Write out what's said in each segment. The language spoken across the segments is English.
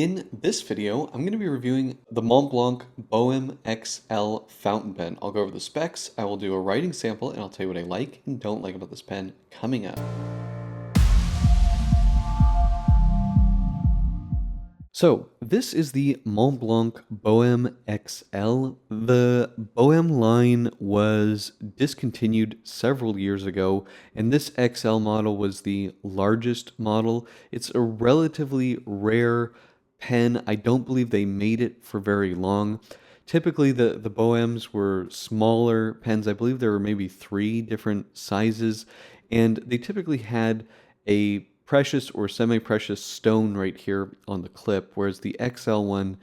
In this video, I'm going to be reviewing the Montblanc Boheme XL fountain pen. I'll go over the specs, I will do a writing sample, and I'll tell you what I like and don't like about this pen coming up. So, this is the Montblanc Boheme XL. The Boheme line was discontinued several years ago, and this XL model was the largest model. It's a relatively rare pen. I don't believe they made it for very long. Typically, the Bohemes were smaller pens. I believe there were maybe 3 different sizes, and they typically had a precious or semi-precious stone right here on the clip, whereas the XL one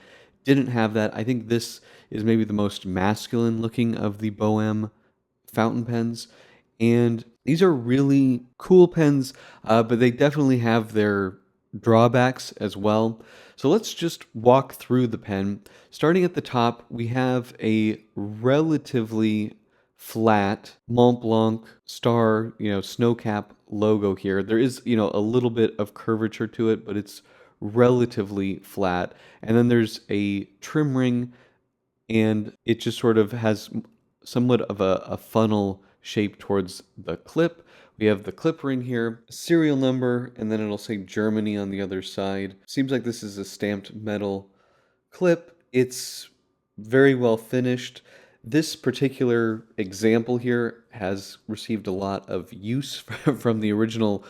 didn't have that. I think this is maybe the most masculine looking of the Boheme fountain pens, and these are really cool pens, but they definitely have their drawbacks as well. So let's just walk through the pen. Starting at the top, we have a relatively flat Montblanc star, snow cap logo here. There is, a little bit of curvature to it, but it's relatively flat. And then there's a trim ring, and it just sort of has somewhat of a funnel shape towards the clip. We have the clip ring here, serial number, and then it'll say Germany on the other side. Seems like this is a stamped metal clip. It's very well finished. This particular example here has received a lot of use from the original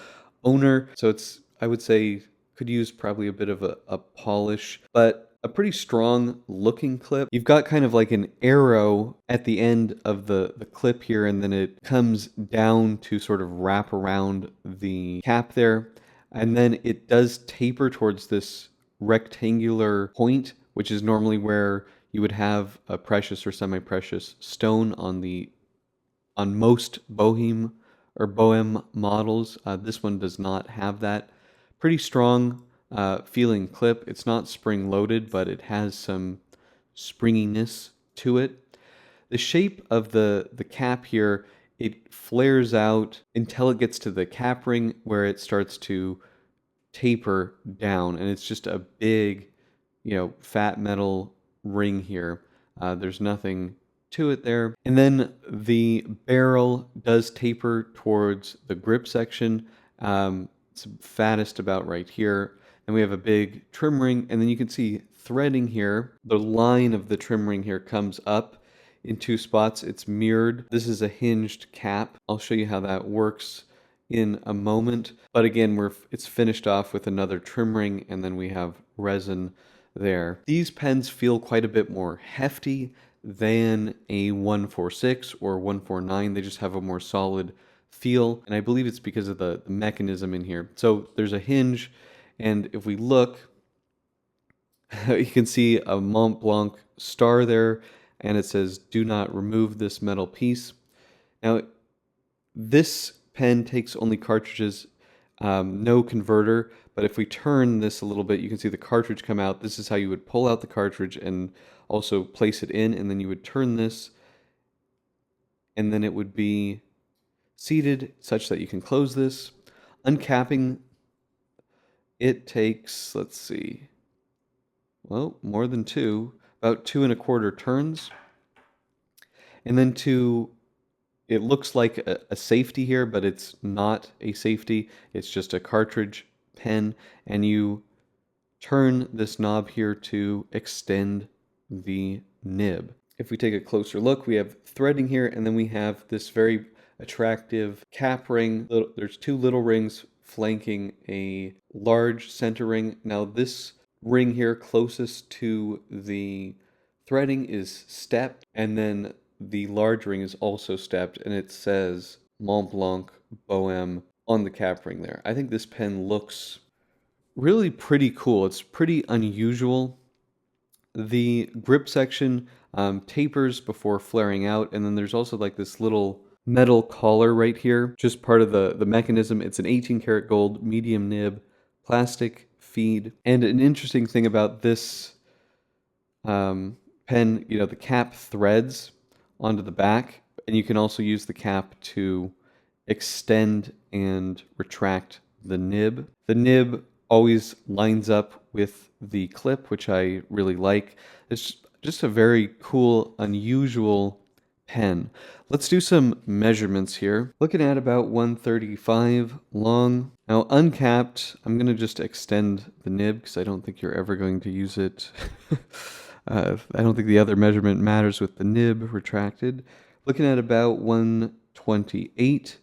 owner, so it's, I would say, could use probably a bit of a polish, but a pretty strong looking clip. You've got kind of like an arrow at the end of the clip here, and then it comes down to sort of wrap around the cap there. And then it does taper towards this rectangular point, which is normally where you would have a precious or semi-precious stone on most Boheme or Boheme models. This one does not have that. Pretty strong feeling clip. It's not spring loaded, but it has some springiness to it. The shape of the cap here, it flares out until it gets to the cap ring where it starts to taper down, and it's just a big, fat metal ring here. There's nothing to it there. And then the barrel does taper towards the grip section. It's fattest about right here. And we have a big trim ring, and then you can see threading here. The line of the trim ring here comes up in 2 spots. It's mirrored. This is a hinged cap. I'll show you how that works in a moment. But again, it's finished off with another trim ring, and then we have resin there. These pens feel quite a bit more hefty than a 146 or 149. They just have a more solid feel, and I believe it's because of the mechanism in here. So there's a hinge, and if we look, you can see a Montblanc star there, and it says, "Do not remove this metal piece." Now, this pen takes only cartridges, no converter, but if we turn this a little bit, you can see the cartridge come out. This is how you would pull out the cartridge and also place it in, and then you would turn this, and then it would be seated such that you can close this. Uncapping, it takes, let's see, well, more than 2, about 2 1/4 turns. And then it looks like a safety here, but it's not a safety. It's just a cartridge pen, and you turn this knob here to extend the nib. If we take a closer look, we have threading here, and then we have this very attractive cap ring. There's 2 little rings flanking a large center ring. Now this ring here closest to the threading is stepped, and then the large ring is also stepped, and it says Montblanc Boheme on the cap ring there. I think this pen looks really pretty cool. It's pretty unusual. The grip section tapers before flaring out, and then there's also like this little metal collar right here, just part of the mechanism. It's an 18 karat gold medium nib plastic feed. And an interesting thing about this pen, the cap threads onto the back, and you can also use the cap to extend and retract the nib. The nib always lines up with the clip, which I really like. It's just a very cool, unusual pen. Let's do some measurements here. Looking at about 135 long. Now uncapped, I'm going to just extend the nib because I don't think you're ever going to use it. I don't think the other measurement matters with the nib retracted. Looking at about 128,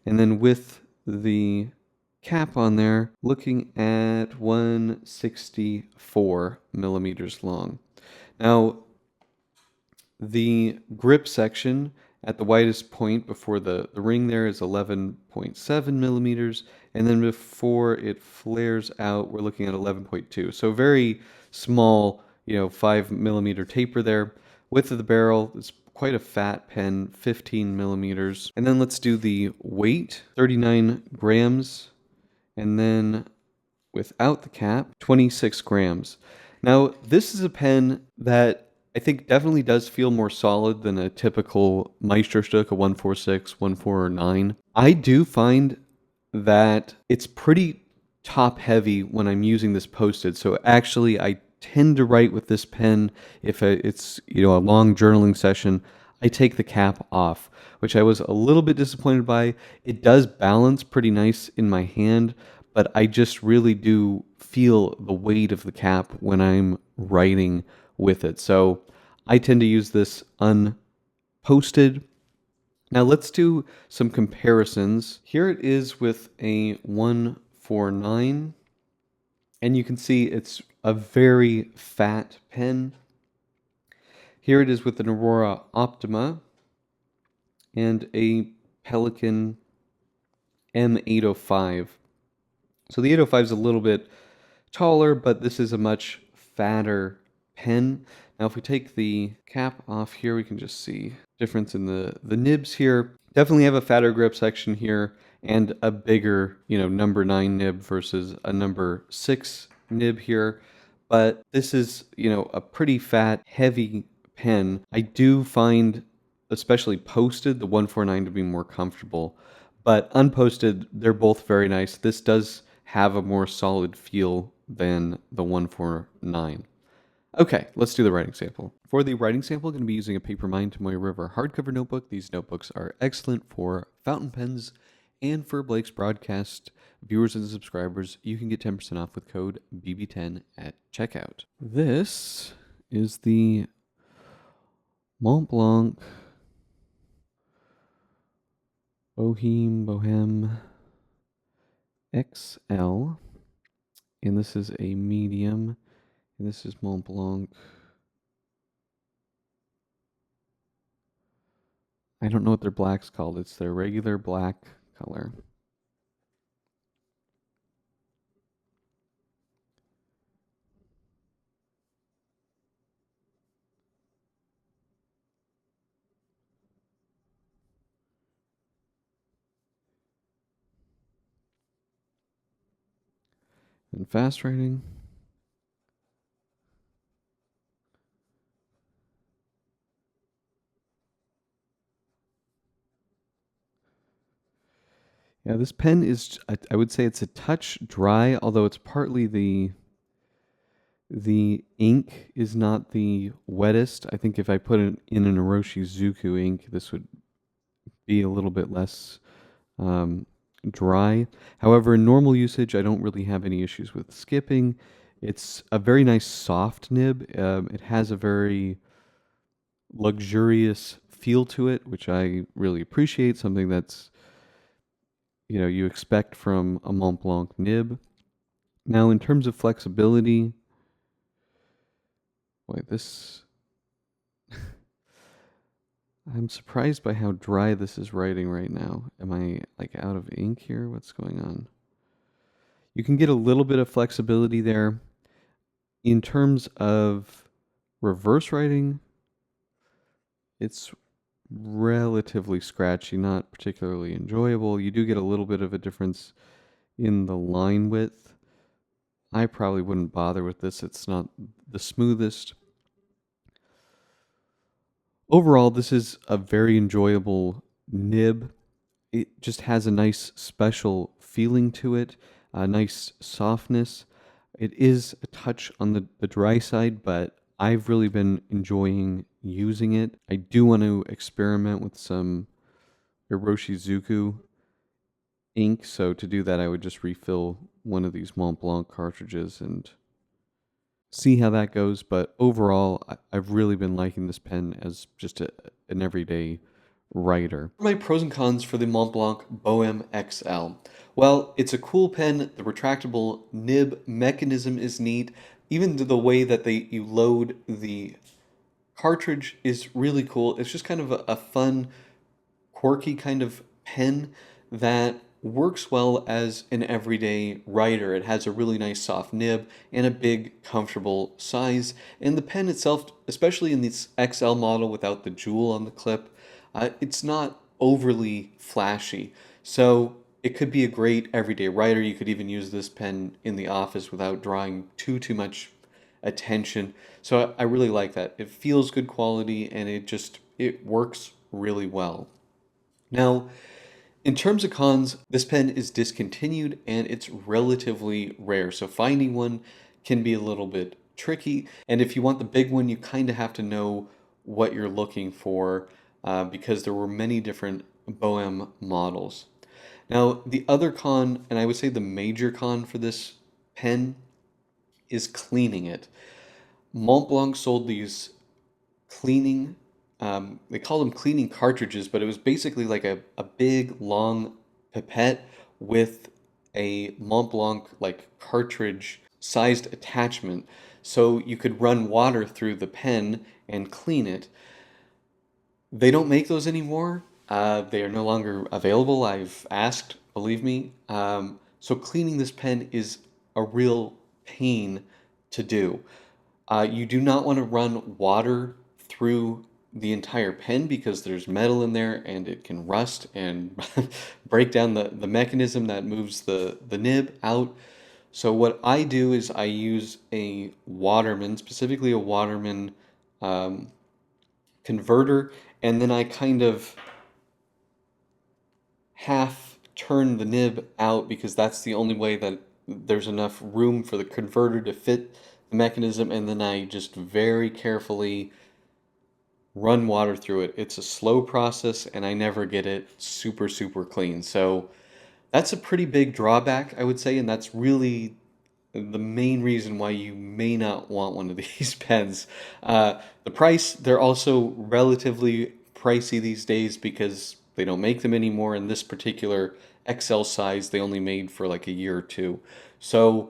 and then with the cap on there, looking at 164 millimeters long. Now, the grip section at the widest point before the ring there is 11.7 millimeters, and then before it flares out, we're looking at 11.2. So very small, 5 millimeter taper there. Width of the barrel is quite a fat pen, 15 millimeters. And then let's do the weight, 39 grams, and then without the cap, 26 grams. Now, this is a pen that I think definitely does feel more solid than a typical Meisterstück, a 146, 149. I do find that it's pretty top heavy when I'm using this posted. So actually, I tend to write with this pen if it's a long journaling session. I take the cap off, which I was a little bit disappointed by. It does balance pretty nice in my hand, but I just really do feel the weight of the cap when I'm writing with it. So I tend to use this unposted. Now let's do some comparisons. Here it is with a 149, and you can see it's a very fat pen. Here it is with an Aurora Optima and a Pelican M805. So the 805 is a little bit taller, but this is a much fatter pen. Now if we take the cap off here, we can just see difference in the nibs here. Definitely have a fatter grip section here and a bigger, number 9 nib versus a number 6 nib here. But this is, a pretty fat, heavy pen. I do find, especially posted, the 149 to be more comfortable. But unposted, they're both very nice. This does have a more solid feel than the 149. Okay, let's do the writing sample. For the writing sample, I'm going to be using a Papermine Tomoe River hardcover notebook. These notebooks are excellent for fountain pens, and for Blake's broadcast viewers and subscribers, you can get 10% off with code BB10 at checkout. This is the Montblanc Boheme XL, and this is a medium, and this is Montblanc. I don't know what their black's called. It's their regular black color. And fast writing. Yeah, this pen is, I would say it's a touch dry, although it's partly the ink is not the wettest. I think if I put it in an Orochizuku ink, this would be a little bit less dry. However, in normal usage, I don't really have any issues with skipping. It's a very nice soft nib. It has a very luxurious feel to it, which I really appreciate, something that's you expect from a Montblanc nib. Now, in terms of flexibility, boy, this I'm surprised by how dry this is writing right now. Am I out of ink here? What's going on? You can get a little bit of flexibility there. In terms of reverse writing, it's relatively scratchy, not particularly enjoyable. You do get a little bit of a difference in the line width. I probably wouldn't bother with this. It's not the smoothest. Overall, this is a very enjoyable nib. It just has a nice special feeling to it, a nice softness. It is a touch on the dry side, but I've really been enjoying using it. I do want to experiment with some Iroshizuku ink, so to do that I would just refill one of these Montblanc cartridges and see how that goes. But overall, I've really been liking this pen as just an everyday writer. My pros and cons for the Montblanc Boheme XL. Well, it's a cool pen. The retractable nib mechanism is neat. Even the way that you load the cartridge is really cool. It's just kind of a fun, quirky kind of pen that works well as an everyday writer. It has a really nice soft nib and a big, comfortable size. And the pen itself, especially in this XL model without the jewel on the clip, it's not overly flashy. So it could be a great everyday writer. You could even use this pen in the office without drawing too much attention. So I really like that. It feels good quality and it works really well. Now, in terms of cons, this pen is discontinued and it's relatively rare. So finding one can be a little bit tricky. And if you want the big one, you kind of have to know what you're looking for because there were many different Boheme models. Now, the other con, and I would say the major con for this pen, is cleaning it. Montblanc sold these cleaning, they call them cleaning cartridges, but it was basically like a big long pipette with a Montblanc like cartridge sized attachment. So you could run water through the pen and clean it. They don't make those anymore. They are no longer available. I've asked, believe me. So cleaning this pen is a real pain to do. You do not want to run water through the entire pen because there's metal in there and it can rust and break down the mechanism that moves the nib out. So what I do is I use a Waterman, specifically a Waterman converter, and then I kind of half turn the nib out because that's the only way that there's enough room for the converter to fit the mechanism, and then I just very carefully run water through it. It's a slow process and I never get it super clean. So that's a pretty big drawback, I would say, and that's really the main reason why you may not want one of these pens. The price, they're also relatively pricey these days because they don't make them anymore. In this particular XL size, they only made for like a year or two. So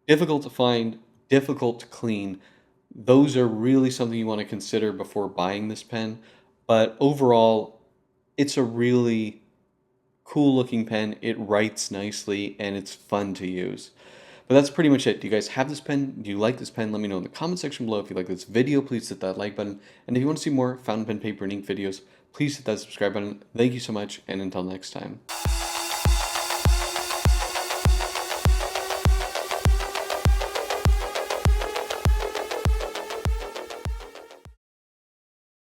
difficult to find, difficult to clean. Those are really something you want to consider before buying this pen. But overall, it's a really cool looking pen. It writes nicely and it's fun to use. But that's pretty much it. Do you guys have this pen? Do you like this pen? Let me know in the comment section below. If you like this video, please hit that like button. And if you want to see more fountain pen, paper, and ink videos, please hit that subscribe button. Thank you so much, and until next time.